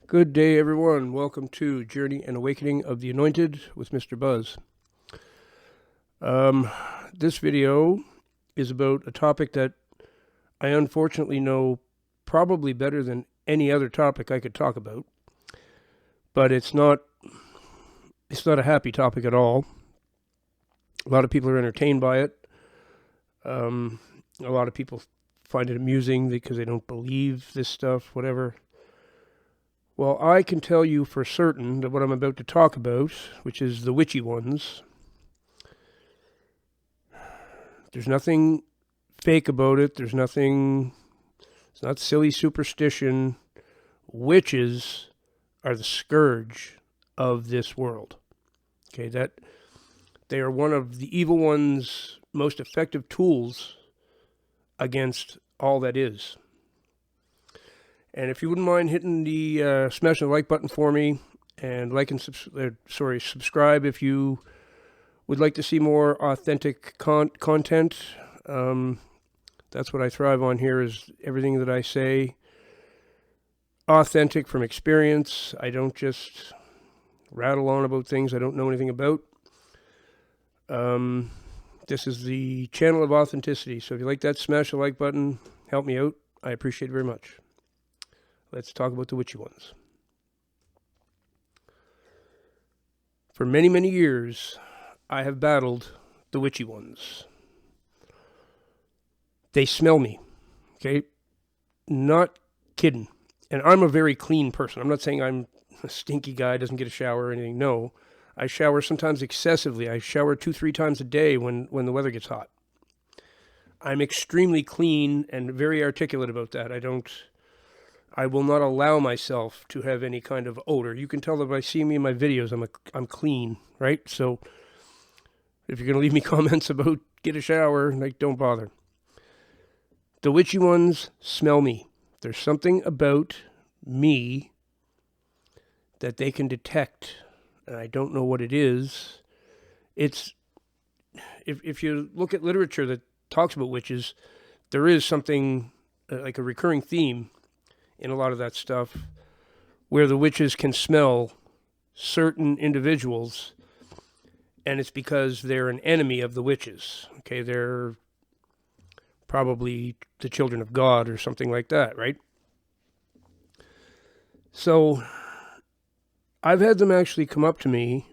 Good day, everyone. Welcome to Journey and Awakening of the Anointed with Mr. Buzz. This video is about a topic that I unfortunately know probably better than any other topic I could talk about, but it's not a happy topic at all. A lot of people are entertained by it. A lot of people find it amusing because they don't believe this stuff, whatever. Well, I can tell you for certain that what I'm about to talk about, which is the Witchy Ones, there's nothing fake about it. It's not silly superstition. Witches are the scourge of this world. Okay, that they are one of the evil one's most effective tools against all that is. And if you wouldn't mind hitting the smashing the like button for me, and subscribe if you would like to see more authentic content. That's what I thrive on here, is everything that I say authentic from experience. I don't just rattle on about things I don't know anything about. This is the channel of authenticity. So if you like that, smash the like button. Help me out. I appreciate it very much. Let's talk about the Witchy Ones. For many, many years, I have battled the Witchy Ones. They smell me, okay? Not kidding. And I'm a very clean person. I'm not saying I'm a stinky guy, doesn't get a shower or anything. No, I shower sometimes excessively. I shower 2-3 times a day when the weather gets hot. I'm extremely clean and very articulate about that. I will not allow myself to have any kind of odor. You can tell that by seeing me in my videos, I'm clean, right? So if you're going to leave me comments about get a shower, don't bother. The Witchy Ones smell me. There's something about me that they can detect, and I don't know what it is. It's if you look at literature that talks about witches, there is something like a recurring theme in a lot of that stuff, where the witches can smell certain individuals, and it's because they're an enemy of the witches. Okay, they're probably the children of God or something like that, right? So I've had them actually come up to me,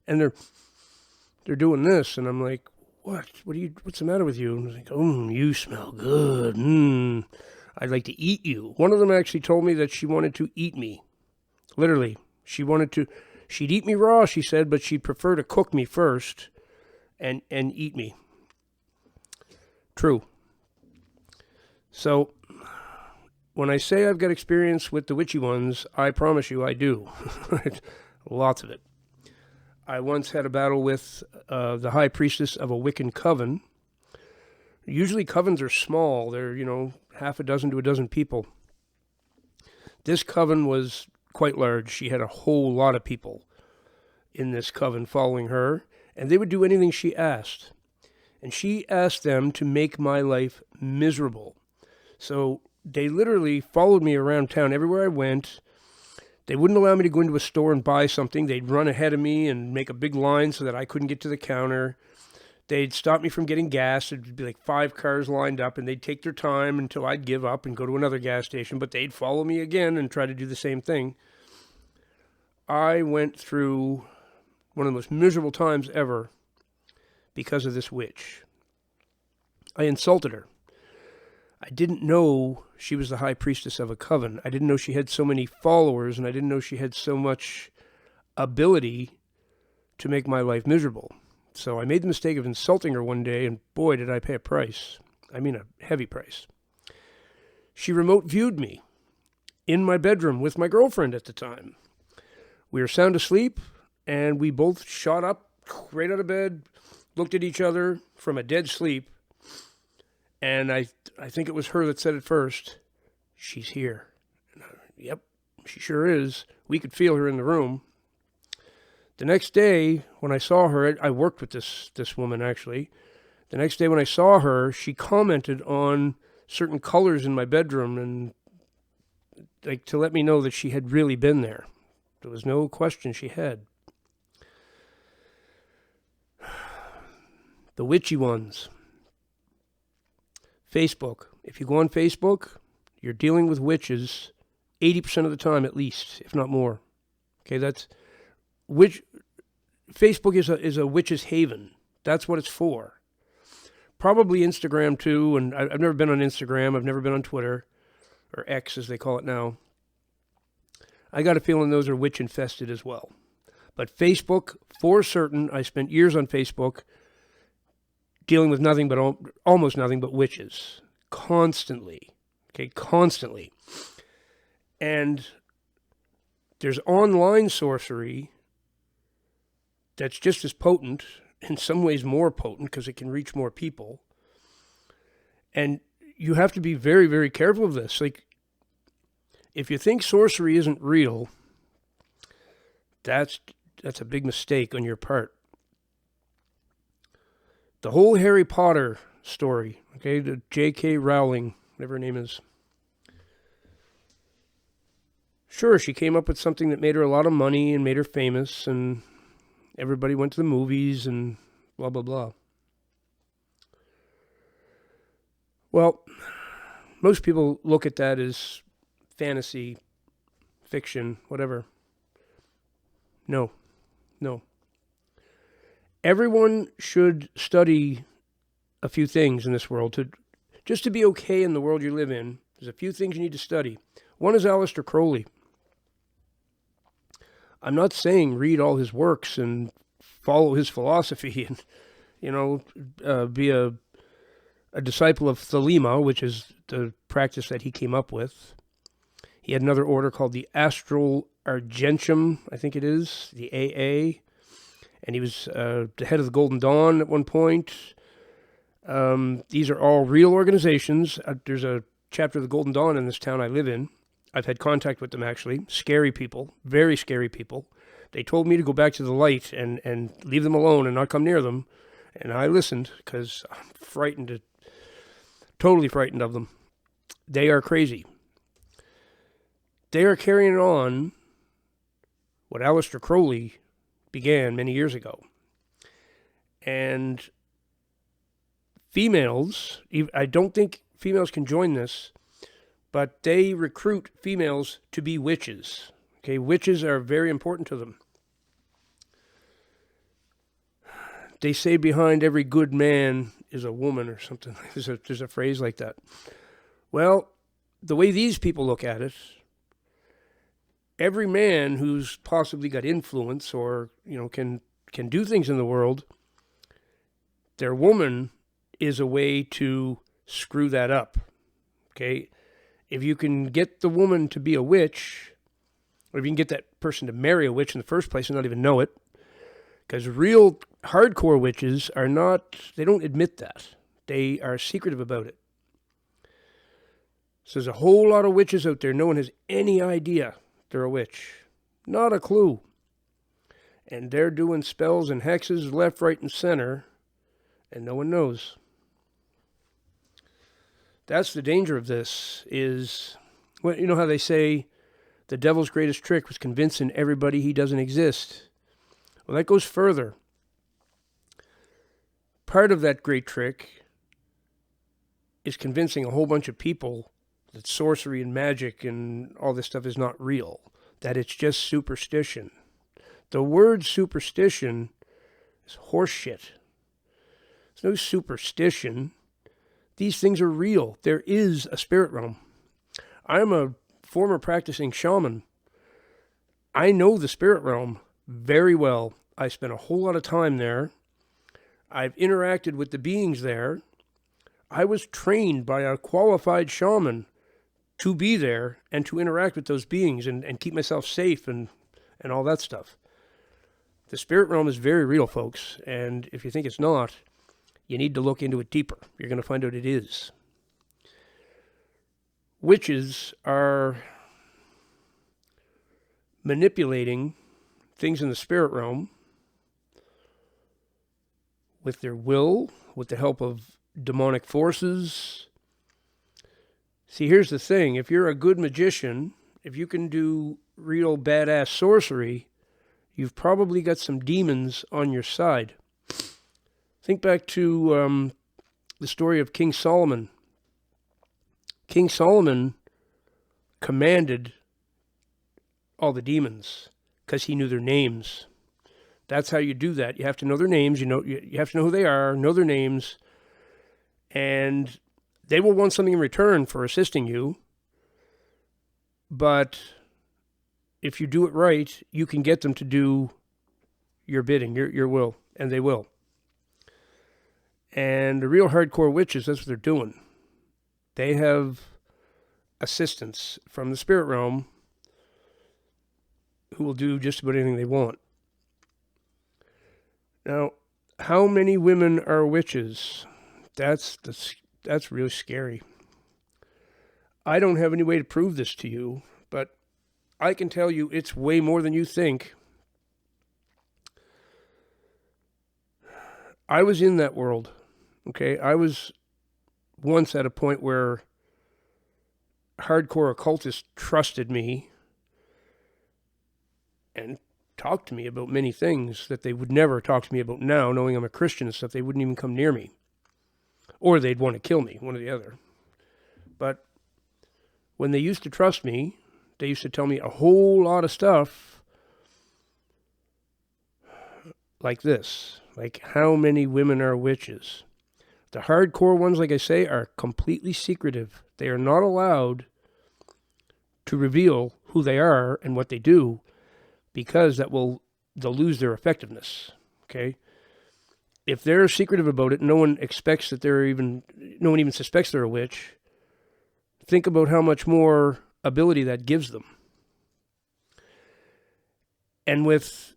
and they're doing this, and I'm like, what's the matter with you? And they're like, oh, you smell good. I'd like to eat you. One of them actually told me that she wanted to eat me. Literally. She'd eat me raw, she said, but she'd prefer to cook me first and eat me. True. So, when I say I've got experience with the Witchy Ones, I promise you I do. Lots of it. I once had a battle with the high priestess of a Wiccan coven. Usually covens are small. They're, half a dozen to a dozen people. This coven was quite large. She had a whole lot of people in this coven following her, and they would do anything she asked. And she asked them to make my life miserable. So they literally followed me around town everywhere I went. They wouldn't allow me to go into a store and buy something. They'd run ahead of me and make a big line so that I couldn't get to the counter. They'd stop me from getting gas. There'd be like 5 cars lined up, and they'd take their time until I'd give up and go to another gas station, but they'd follow me again and try to do the same thing. I went through one of the most miserable times ever because of this witch. I insulted her. I didn't know she was the high priestess of a coven. I didn't know she had so many followers, and I didn't know she had so much ability to make my life miserable. So I made the mistake of insulting her one day, and boy, did I pay a price. I mean, a heavy price. She remote viewed me in my bedroom with my girlfriend at the time. We were sound asleep, and we both shot up right out of bed, looked at each other from a dead sleep, and I think it was her that said it first, she's here. Yep, she sure is. We could feel her in the room. The next day, when I saw her, I worked with this woman, actually. The next day when I saw her, she commented on certain colors in my bedroom, and like to let me know that she had really been there. There was no question she had. The Witchy Ones. Facebook. If you go on Facebook, you're dealing with witches 80% of the time at least, if not more. Okay, that's Facebook is a witch's haven. That's what it's for. Probably Instagram too, and I've never been on Instagram. I've never been on Twitter, or X as they call it now. I got a feeling those are witch infested as well. But Facebook, for certain, I spent years on Facebook dealing with nothing but almost nothing but witches. Constantly. Okay, constantly. And there's online sorcery that's just as potent, in some ways more potent, because it can reach more people. And you have to be very, very careful of this. Like, if you think sorcery isn't real, that's a big mistake on your part. The whole Harry Potter story, okay, the J.K. Rowling, whatever her name is. Sure, she came up with something that made her a lot of money and made her famous, and everybody went to the movies and blah, blah, blah. Well, most people look at that as fantasy, fiction, whatever. No. Everyone should study a few things in this world. Just to be okay in the world you live in, there's a few things you need to study. One is Aleister Crowley. I'm not saying read all his works and follow his philosophy and, be a disciple of Thelema, which is the practice that he came up with. He had another order called the Astral Argentum, I think it is, the AA. And he was the head of the Golden Dawn at one point. These are all real organizations. There's a chapter of the Golden Dawn in this town I live in. I've had contact with them, actually. Scary people, very scary people. They told me to go back to the light and leave them alone and not come near them. And I listened because I'm totally frightened of them. They are crazy. They are carrying on what Aleister Crowley began many years ago. And females, I don't think females can join this, but they recruit females to be witches. Okay, witches are very important to them. They say behind every good man is a woman or something. There's a phrase like that. Well, the way these people look at it, every man who's possibly got influence or, can do things in the world, their woman is a way to screw that up. Okay? If you can get the woman to be a witch, or if you can get that person to marry a witch in the first place and not even know it, because real hardcore witches they don't admit that. They are secretive about it. So there's a whole lot of witches out there. No one has any idea they're a witch. Not a clue. And they're doing spells and hexes left, right, and center, and no one knows. That's the danger of this is, well, you know how they say the devil's greatest trick was convincing everybody he doesn't exist. Well, that goes further. Part of that great trick is convincing a whole bunch of people that sorcery and magic and all this stuff is not real, that it's just superstition. The word superstition is horseshit. There's no superstition. These things are real. There is a spirit realm. I'm a former practicing shaman. I know the spirit realm very well. I spent a whole lot of time there. I've interacted with the beings there. I was trained by a qualified shaman to be there and to interact with those beings and keep myself safe and all that stuff. The spirit realm is very real, folks. And if you think it's not, you need to look into it deeper. You're going to find out it is. Witches are manipulating things in the spirit realm with their will, with the help of demonic forces. See, here's the thing. If you're a good magician if you can do real badass sorcery, you've probably got some demons on your side. Think back to the story of King Solomon. King Solomon commanded all the demons because he knew their names. That's how you do that. You have to know their names. You have to know who they are, know their names, and they will want something in return for assisting you. But if you do it right, you can get them to do your bidding, your will, and they will. And the real hardcore witches, that's what they're doing. They have assistants from the spirit realm who will do just about anything they want. Now, how many women are witches? That's really scary. I don't have any way to prove this to you, but I can tell you it's way more than you think. I was in that world, okay? I was once at a point where hardcore occultists trusted me and talked to me about many things that they would never talk to me about now, knowing I'm a Christian and stuff. They wouldn't even come near me. Or they'd want to kill me, one or the other. But when they used to trust me, they used to tell me a whole lot of stuff like this. Like, how many women are witches? The hardcore ones, like I say, are completely secretive. They are not allowed to reveal who they are and what they do, because they'll lose their effectiveness. Okay? If they're secretive about it, no one suspects they're a witch. Think about how much more ability that gives them. And with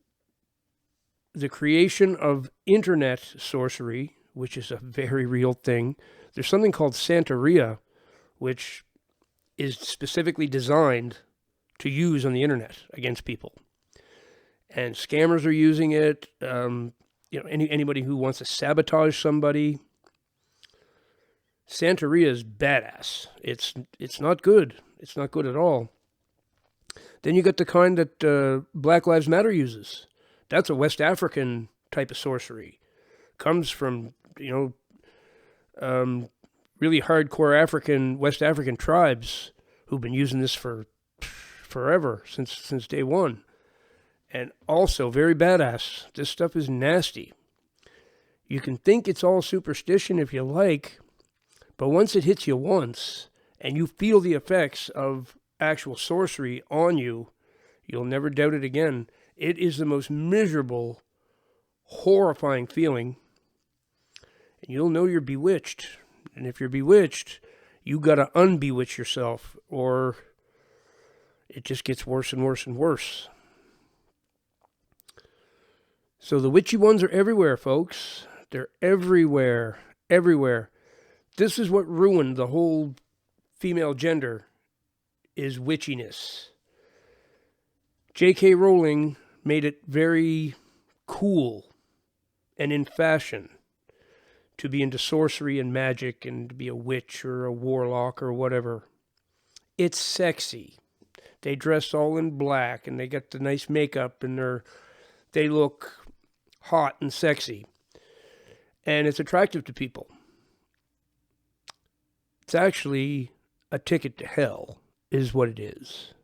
the creation of internet sorcery, which is a very real thing, there's something called Santeria, which is specifically designed to use on the internet against people. And scammers are using it. Anybody who wants to sabotage somebody. Santeria is badass. It's not good. It's not good at all. Then you got the kind that Black Lives Matter uses. That's a West African type of sorcery. Comes from, really hardcore West African tribes who've been using this for forever, since day one. And also very badass. This stuff is nasty. You can think it's all superstition if you like, but once it hits you once, and you feel the effects of actual sorcery on you, you'll never doubt it again. It is the most miserable, horrifying feeling. And you'll know you're bewitched. And if you're bewitched, you gotta unbewitch yourself, or it just gets worse and worse and worse. So the witchy ones are everywhere, folks. They're everywhere. Everywhere. This is what ruined the whole female gender, is witchiness. J.K. Rowling made it very cool and in fashion to be into sorcery and magic and to be a witch or a warlock or whatever. It's sexy. They dress all in black and they got the nice makeup and they look hot and sexy. And it's attractive to people. It's actually a ticket to hell, is what it is.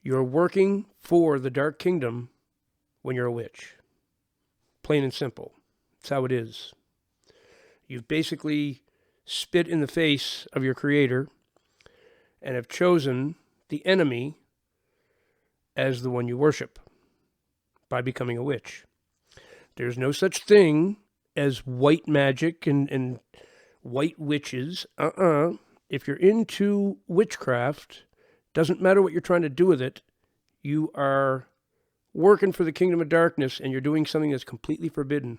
You're working for the Dark Kingdom when you're a witch. Plain and simple. That's how it is. You've basically spit in the face of your Creator and have chosen the enemy as the one you worship by becoming a witch. There's no such thing as white magic and white witches. If you're into witchcraft, doesn't matter what you're trying to do with it, you are working for the kingdom of darkness and you're doing something that's completely forbidden.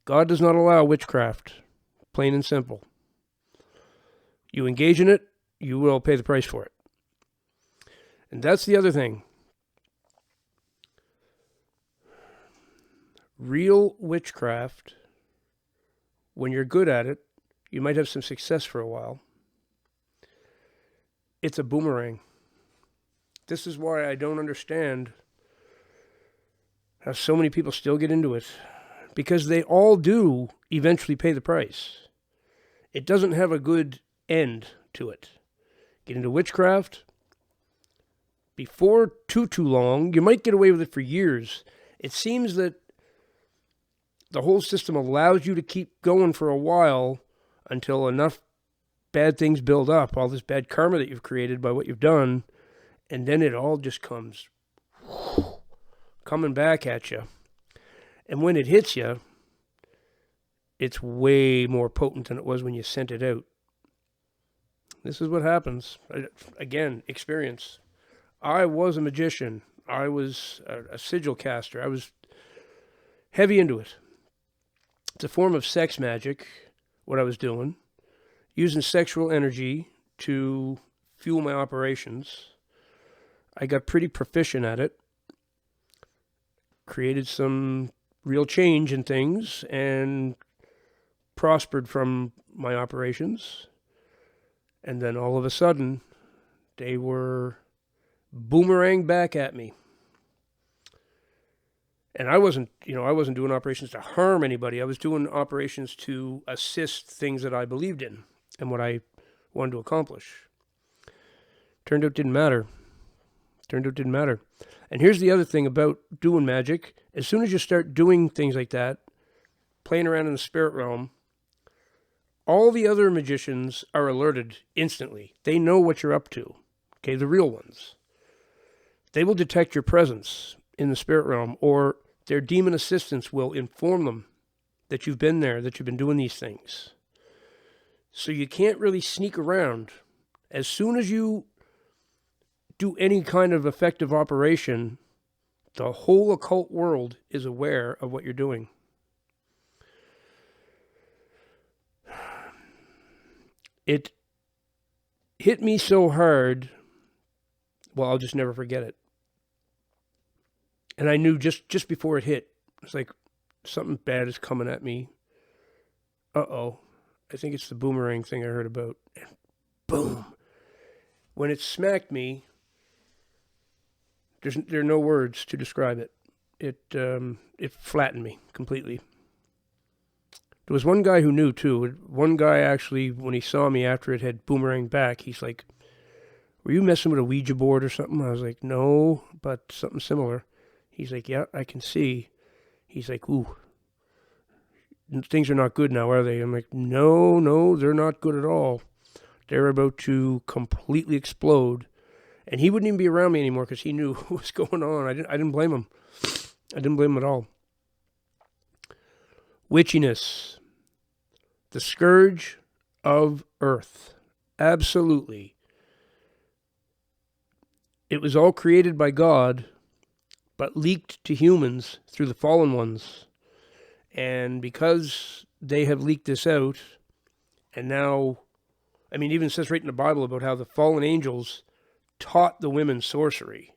God does not allow witchcraft, plain and simple. You engage in it, you will pay the price for it. And that's the other thing. Real witchcraft, when you're good at it, you might have some success for a while. It's a boomerang. This is why I don't understand how so many people still get into it. Because they all do eventually pay the price. It doesn't have a good end to it. Get into witchcraft. Before too long, you might get away with it for years. It seems that the whole system allows you to keep going for a while until enough bad things build up, all this bad karma that you've created by what you've done, and then it all just comes coming back at you. And when it hits you, it's way more potent than it was when you sent it out. This is what happens. Again, experience. I was a magician. I was a sigil caster. I was heavy into it. It's a form of sex magic, what I was doing, using sexual energy to fuel my operations. I got pretty proficient at it, created some real change in things, and prospered from my operations. And then all of a sudden, they were boomerang back at me. And I wasn't doing operations to harm anybody. I was doing operations to assist things that I believed in and what I wanted to accomplish. Turned out it didn't matter. And here's the other thing about doing magic. As soon as you start doing things like that, playing around in the spirit realm, all the other magicians are alerted instantly. They know what you're up to. Okay, the real ones. They will detect your presence in the spirit realm, or their demon assistants will inform them that you've been there, that you've been doing these things. So you can't really sneak around. As soon as you do any kind of effective operation, the whole occult world is aware of what you're doing. It hit me so hard, well, I'll just never forget it. And I knew just before it hit, it's like something bad is coming at me. Uh-oh. I think it's the boomerang thing I heard about. And boom. When it smacked me, there are no words to describe it. It flattened me completely. There was one guy who knew, too. One guy actually, when he saw me after it had boomeranged back, he's like, "Were you messing with a Ouija board or something?" I was like, "No, but something similar." He's like, "Yeah, I can see." He's like, "Ooh, things are not good now, are they?" I'm like, No, they're not good at all. They're about to completely explode. And he wouldn't even be around me anymore because he knew what was going on. I didn't blame him. I didn't blame him at all. Witchiness. The scourge of earth. Absolutely. It was all created by God, but leaked to humans through the fallen ones. And because they have leaked this out, and now, I mean, even says right in the Bible about how the fallen angels taught the women sorcery.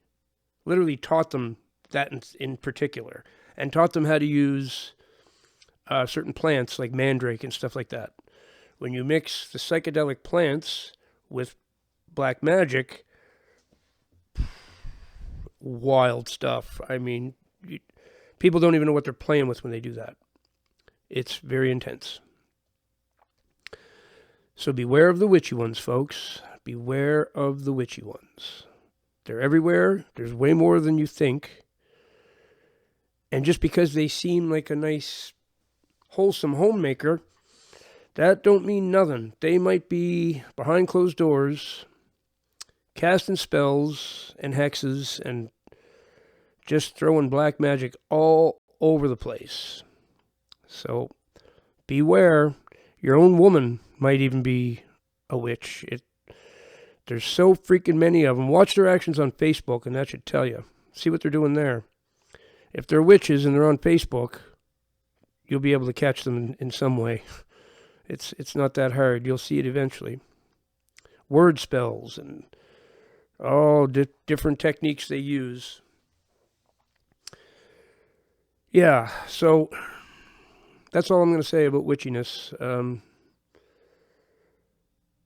Literally taught them that in particular. And taught them how to use certain plants like mandrake and stuff like that. When you mix the psychedelic plants with black magic, wild stuff. I mean, people don't even know what they're playing with when they do that. It's very intense. So beware of the witchy ones, folks. Beware of the witchy ones. They're everywhere. There's way more than you think. And just because they seem like a nice, wholesome homemaker, that don't mean nothing. They might be behind closed doors, casting spells and hexes and just throwing black magic all over the place. So beware. Your own woman might even be a witch. There's so freaking many of them. Watch their actions on Facebook, and that should tell you. See what they're doing there. If they're witches and they're on Facebook, you'll be able to catch them in some way. It's not that hard. You'll see it eventually. Word spells and all different techniques they use. Yeah, so that's all I'm going to say about witchiness.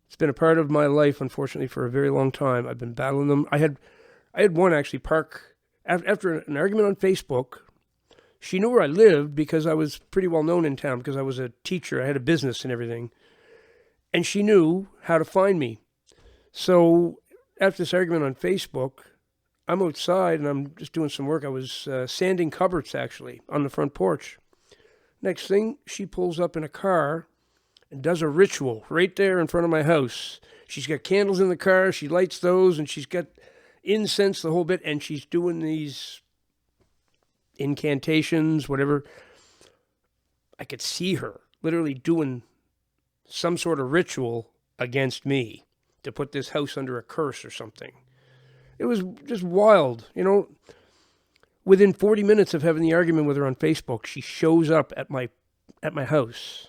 It's been a part of my life, unfortunately, for a very long time. I've been battling them. I had I had one actually park after an argument on Facebook. She knew where I lived because I was pretty well known in town because I was a teacher. I had a business and everything. And she knew how to find me. So after this argument on Facebook, I'm outside and I'm just doing some work. I was sanding cupboards, actually, on the front porch. Next thing, she pulls up in a car and does a ritual right there in front of my house. She's got candles in the car. She lights those, and she's got incense, the whole bit, and she's doing these incantations, whatever. I could see her literally doing some sort of ritual against me to put this house under a curse or something. It was just wild. You know, within 40 minutes of having the argument with her on Facebook, she shows up at my house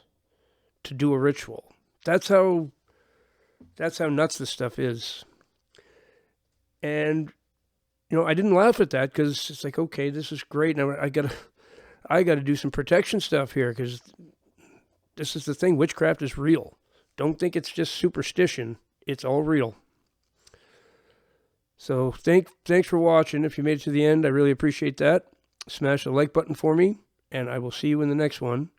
to do a ritual. That's how nuts this stuff is. And, you know, I didn't laugh at that because it's like, okay, this is great. Now I gotta do some protection stuff here because this is the thing. Witchcraft is real. Don't think it's just superstition. It's all real. So thanks for watching. If you made it to the end, I really appreciate that. Smash the like button for me, and I will see you in the next one.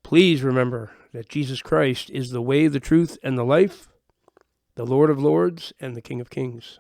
Please remember that Jesus Christ is the way, the truth, and the life, the Lord of Lords, and the King of Kings.